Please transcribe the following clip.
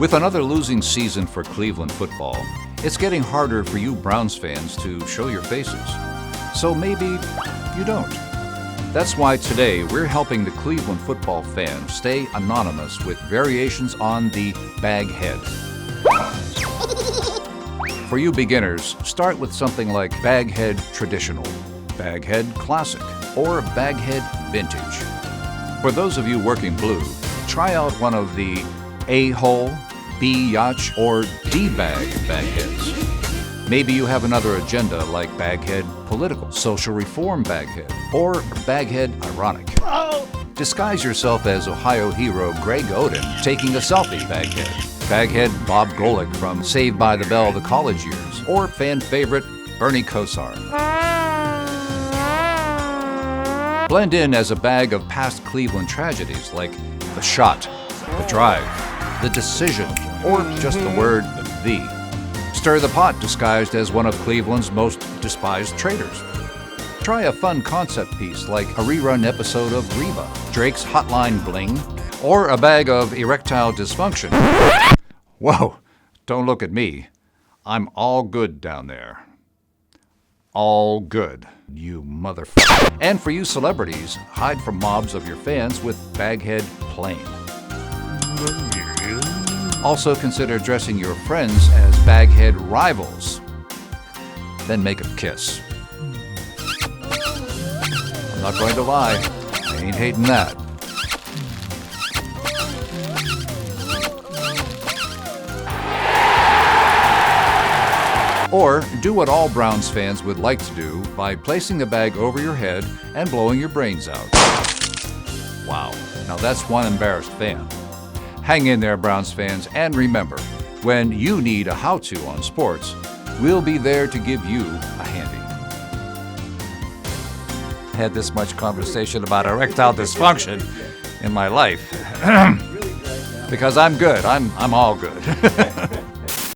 With another losing season for Cleveland football, it's getting harder for you Browns fans to show your faces. So maybe you don't. That's why today we're helping the Cleveland football fans stay anonymous with variations on the bag head. For you beginners, start with something like Baghead Traditional, Baghead Classic, or Baghead Vintage. For those of you working blue, try out one of the A-hole, B-yacht, or D-bag bagheads. Maybe you have another agenda like Baghead Political, Social Reform Baghead, or Baghead Ironic. Disguise yourself as Ohio hero Greg Oden taking a selfie baghead. Baghead Bob Golick from Saved by the Bell the college years, or fan favorite Bernie Kosar. Blend in as a bag of past Cleveland tragedies like the shot, the drive, the decision, or just the word the. Stir the pot disguised as one of Cleveland's most despised traitors. Try a fun concept piece like a rerun episode of Reba, Drake's Hotline Bling, or a bag of erectile dysfunction. Whoa, don't look at me. I'm all good down there. All good, you motherfucker. And for you celebrities, hide from mobs of your fans with Baghead Plain. Also consider dressing your friends as Baghead Rivals. Then make a kiss. I'm not going to lie, I ain't hating that. Or do what all Browns fans would like to do by placing the bag over your head and blowing your brains out. Wow, now that's one embarrassed fan. Hang in there, Browns fans, and remember, when you need a how-to on sports, we'll be there to give you a handy. I had this much conversation about erectile dysfunction in my life. Because I'm good. I'm all good.